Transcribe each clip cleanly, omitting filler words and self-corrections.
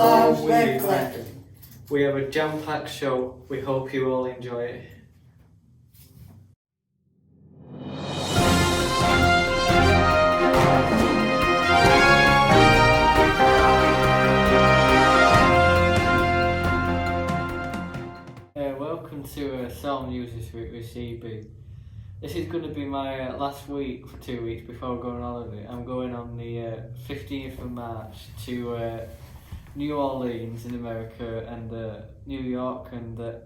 SORM WEEKLY. We have a jam-packed show. We hope you all enjoy it. Welcome to SORM News this week with CB. This is going to be my last week for 2 weeks before going on holiday. I'm going on the 15th of March to New Orleans in America and New York, and for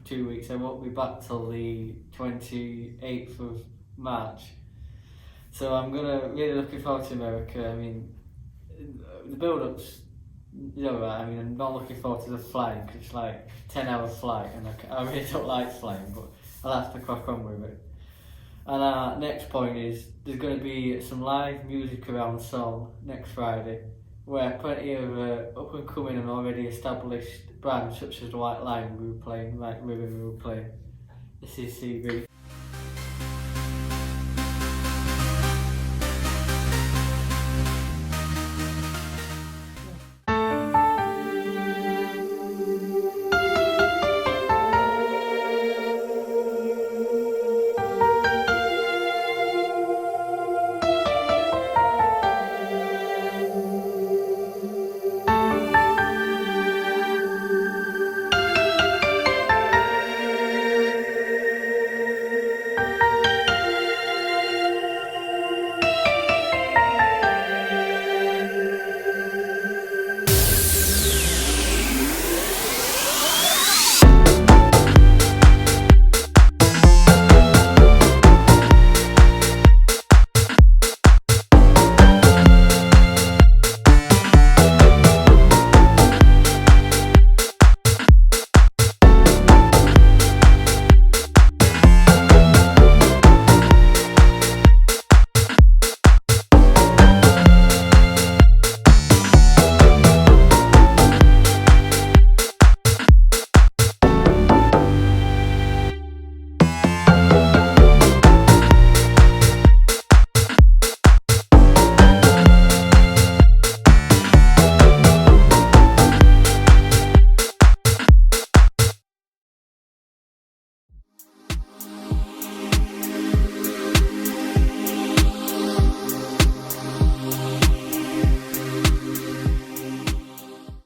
2 weeks. I won't be back till the 28th of March. So I'm really looking forward to America. I mean, the build-up's alright. I mean, I'm not looking forward to the flying because it's like a 10-hour flight, and I really don't like flying, but I'll have to crack on with it. And our next point is there's going to be some live music around SORM next Friday, where plenty of up and coming and already established brands such as the White Line will be playing, like Ribbon will play. This is CB.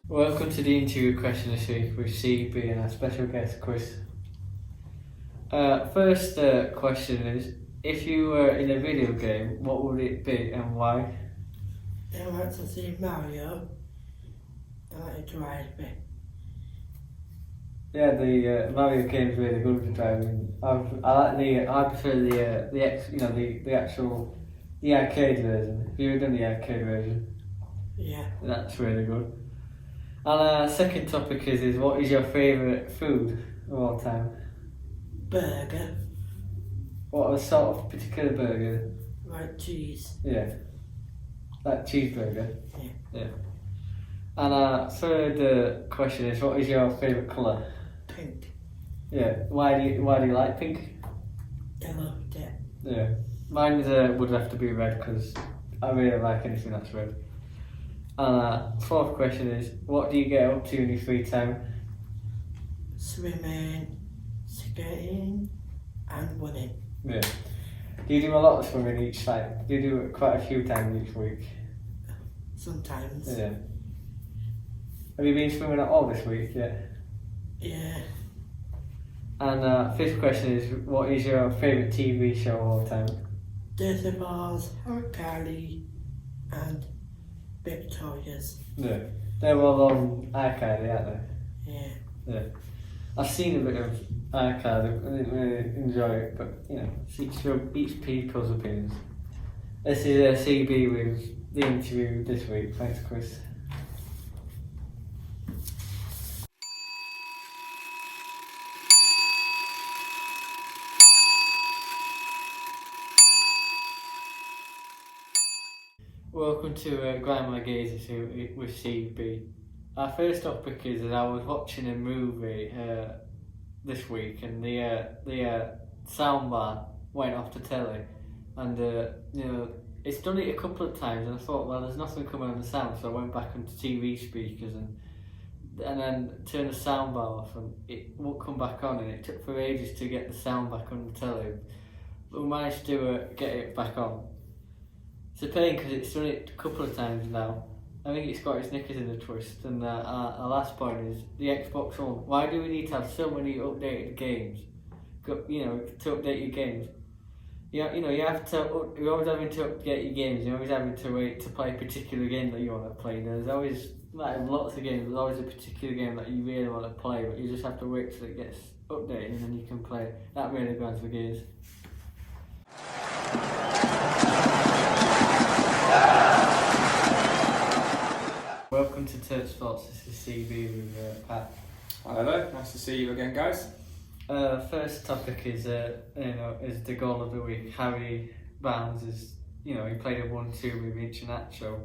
Welcome to the interview question this week with CB and our special guest Chris. First question is, if you were in a video game, what would it be and why? I want to see Mario. I like to drive it. Yeah, the Mario game's really good for driving. I prefer the arcade version. Have you ever done the arcade version? Yeah. That's really good. And our second topic is what is your favourite food of all time? Burger. What sort of particular burger? Like cheese. Yeah. Like cheeseburger? Yeah. Yeah. And our third question is, what is your favourite colour? Pink. Yeah. Why do you like pink? I loved it. Yeah. Mine would have to be red because I really like anything that's red. And fourth question is, what do you get up to in your free time? Swimming, skating, and running. Yeah. Do you do a lot of swimming each night? Do you do it quite a few times each week? Sometimes. Yeah. Have you been swimming at all this week yet? Yeah. And fifth question is, what is your favourite TV show of all time? Dirty Balls, Harry, and Victoria's. Yeah. They're all on iCarly, aren't they? Yeah. Yeah. I've seen a bit of iCarly, I didn't really enjoy it, but you know, it's each people's opinions. This is CB with the interview this week. Thanks, Chris. Welcome to Grind My Gears here with CB. Our first topic is that I was watching a movie this week, and the soundbar went off the telly, and it's done it a couple of times, and I thought, well, there's nothing coming on the sound, so I went back onto TV speakers, and and then turn the soundbar off, and it won't come back on, and it took for ages to get the sound back on the telly. But we managed to get it back on. It's a pain because it's done it a couple of times now. I think it's got its knickers in a twist. And our last point is the Xbox One. Why do we need to have so many updated games? You know, to update your games. You have to. You're always having to update your games. You're always having to wait to play a particular game that you want to play. There's always lots of games. There's always a particular game that you really want to play, but you just have to wait till it gets updated and then you can play. That really grinds the gears. Welcome to Turf Sports. This is CB with Pat. Hi there, nice to see you again, guys. First topic is the goal of the week. Harry Barnes he played a 1-2 with Iheanacho.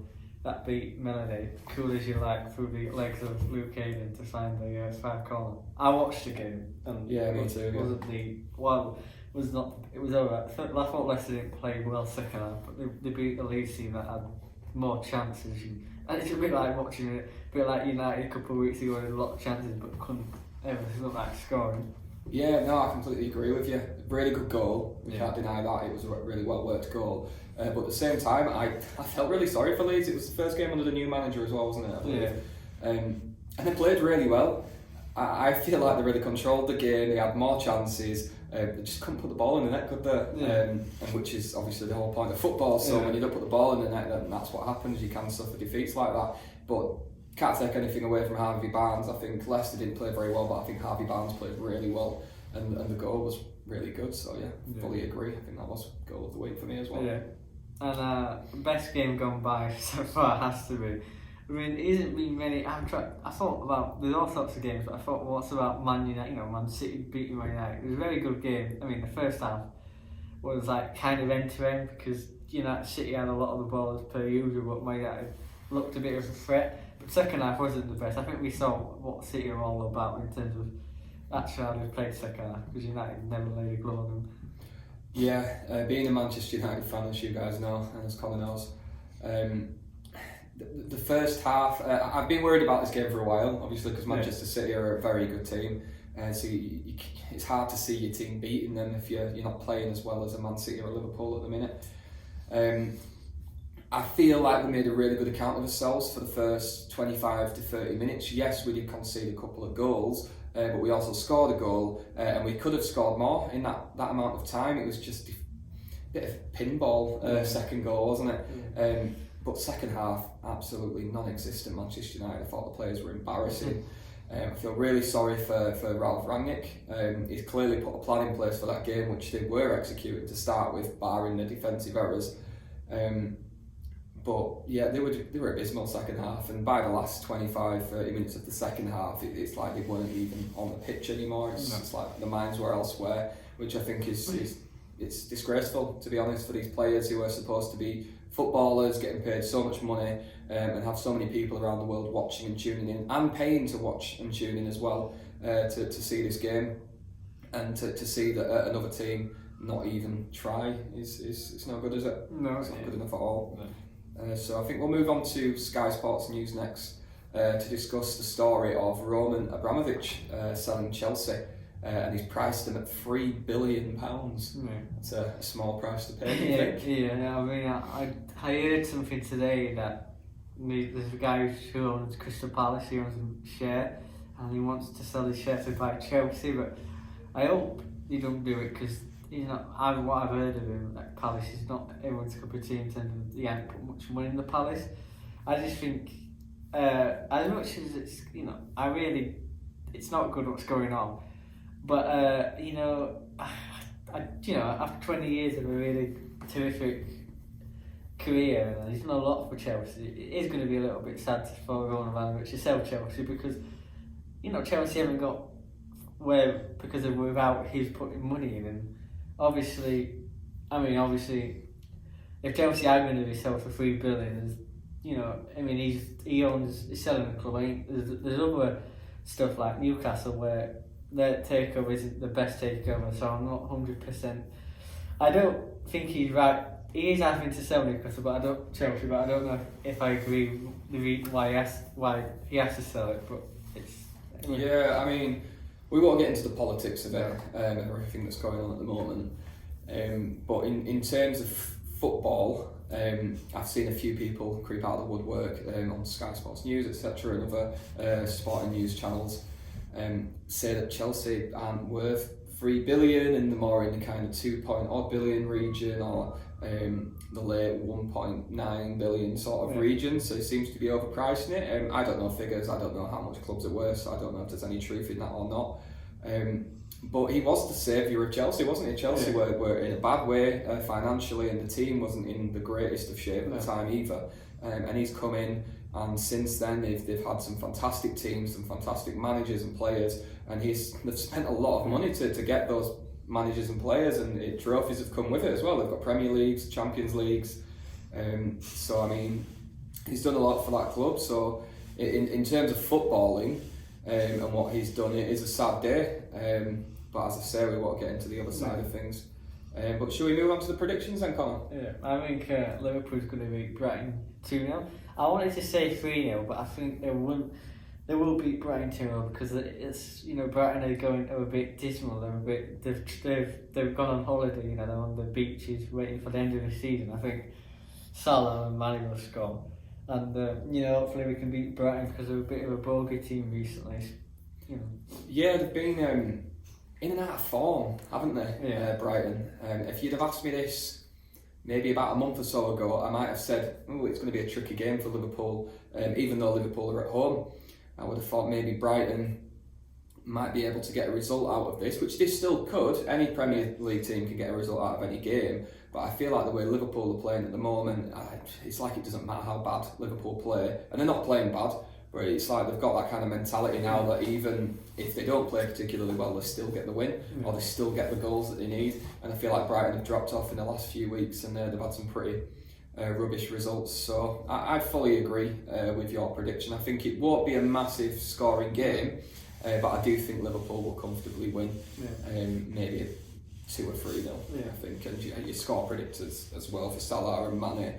That beat Melody, cool as you like, through the legs of Luke Hayden to find the far corner. I watched the game and me too. It was alright. I thought Leicester didn't play well second half, but they beat the Leeds team that had more chances. And it's a bit like watching it, a bit like United a couple of weeks ago, had a lot of chances but couldn't ever look like scoring. Yeah, no, I completely agree with you. Really good goal. We can't deny that. It was a really well worked goal. But at the same time, I felt really sorry for Leeds. It was the first game under the new manager as well, wasn't it? I believe. Yeah. And they played really well. I feel like they really controlled the game. They had more chances. They just couldn't put the ball in the net, could they? Yeah. And which is obviously the whole point of football. So when you don't put the ball in the net, then that's what happens. You can suffer defeats like that. But can't take anything away from Harvey Barnes. I think Leicester didn't play very well, but I think Harvey Barnes played really well, and the goal was really good. So fully agree. I think that was goal of the week for me as well. Yeah. And best game gone by so far has to be. I mean, it isn't been many. I thought about there's all sorts of games, but I thought what's about Man United? Man City beating Man United. It was a very good game. I mean, the first half was like kind of end to end because City had a lot of the ball as per usual, but Man United looked a bit of a threat. But second half wasn't the best. I think we saw what City are all about in terms of actually how they played second half because United never laid a glove on them. Yeah, being a Manchester United fan, as you guys know, and as Colin knows, the first half, I've been worried about this game for a while, obviously, because Manchester City are a very good team. So it's hard to see your team beating them if you're not playing as well as a Man City or a Liverpool at the minute. I feel like we made a really good account of ourselves for the first 25 to 30 minutes. Yes, we did concede a couple of goals, but we also scored a goal, and we could have scored more in that amount of time. It was just a bit of pinball second goal, wasn't it? But second half, absolutely non-existent Manchester United. I thought the players were embarrassing. I feel really sorry for Ralph Rangnick. He's clearly put a plan in place for that game, which they were executing to start with, barring the defensive errors. But yeah, they were abysmal second half, and by the last 25-30 minutes of the second half, it's like they weren't even on the pitch anymore. It's like the minds were elsewhere, which I think is it's disgraceful, to be honest, for these players who are supposed to be footballers, getting paid so much money, and have so many people around the world watching and tuning in, and paying to watch and tune in as well, to see this game, and to see that another team not even try is no good, is it? No, it's not good enough at all. No. So I think we'll move on to Sky Sports News next to discuss the story of Roman Abramovich selling Chelsea, and he's priced them at £3 billion. It's a small price to pay. Yeah. I mean, I heard something today that there's a guy who owns Crystal Palace. He owns a share, and he wants to sell his share to buy Chelsea. But I hope he don't do it because what I've heard of him at Palace is not everyone's cup of tea in terms of he hasn't put much money in the Palace. I just think as much as it's it's not good what's going on. But after 20 years of a really terrific career, and he's done a lot for Chelsea, it is going to be a little bit sad for Roman Abramovich to sell Chelsea because Chelsea haven't got where because of without his putting money in, and obviously, if Chelsea are going to be sold for £3 billion, he's selling the club. There's other stuff like Newcastle where their takeover isn't the best takeover, so I'm not 100%. I don't think he's right. He is having to sell Newcastle, but I don't know if I agree with why he has to sell it. But it's Yeah, I mean, we won't get into the politics of it and everything that's going on at the moment. But in terms of football, I've seen a few people creep out of the woodwork on Sky Sports News, etc., and other sporting news channels, say that Chelsea aren't worth 3 billion and they're more in the kind of 2 billion region, or the late 1.9 billion sort of region. So it seems to be overpricing it. I don't know figures, I don't know how much clubs are worth, so I don't know if there's any truth in that or not. But he was the saviour of Chelsea, wasn't he? Chelsea were in a bad way financially, and the team wasn't in the greatest of shape at the time either. And he's come in, and since then they've had some fantastic teams, some fantastic managers and players, and they've spent a lot of money to get those managers and players, and trophies have come with it as well. They've got Premier Leagues, Champions Leagues. So I mean, he's done a lot for that club. So in terms of footballing and what he's done, it is a sad day. But as I say, we won't get into the other side of things. But shall we move on to the predictions then, Connor? Yeah, I think Liverpool's going to beat Brighton 2-0. I wanted to say 3-0, but I think they will beat Brighton 2-0 because it's, you know, Brighton are a bit dismal. They've gone on holiday, you know, they're on the beaches waiting for the end of the season. I think Salah and Mane will score, and you know, hopefully we can beat Brighton because they're a bit of a bogey team recently. You know. Yeah, they've been in and out of form, haven't they? Yeah. Brighton. If you'd have asked me this maybe about a month or so ago, I might have said, "Oh, it's going to be a tricky game for Liverpool." Even though Liverpool are at home, I would have thought maybe Brighton might be able to get a result out of this, which they still could. Any Premier League team can get a result out of any game, but I feel like the way Liverpool are playing at the moment, it's like it doesn't matter how bad Liverpool play, and they're not playing bad, but it's like they've got that kind of mentality now that even if they don't play particularly well, they still get the win, or they still get the goals that they need. And I feel like Brighton have dropped off in the last few weeks, and they've had some pretty rubbish results. So I fully agree with your prediction. I think it won't be a massive scoring game, but I do think Liverpool will comfortably win. Maybe 2 or 3 0, I think. And your score predictors as well for Salah and Mane.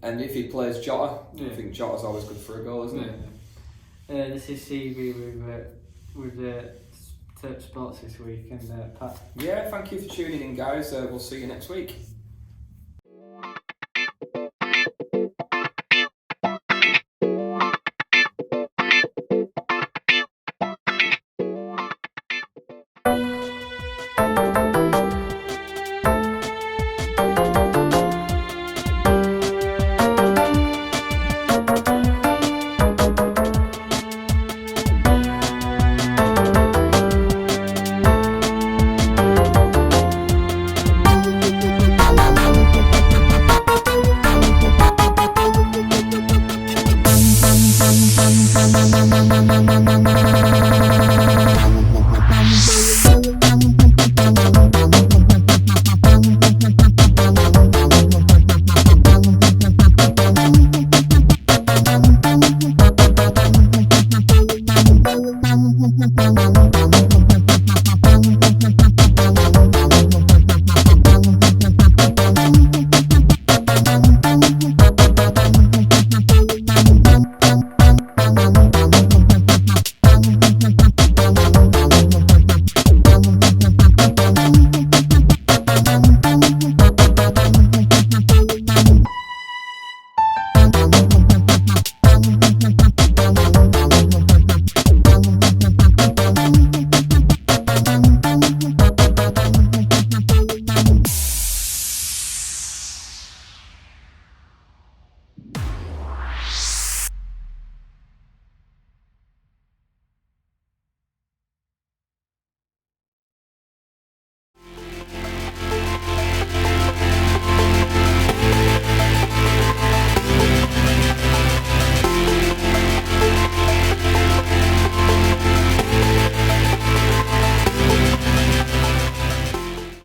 And if he plays Jota, I think Jota's always good for a goal, isn't it? This is CV with Sports this week, and Pat. Yeah, thank you for tuning in, guys. We'll see you next week.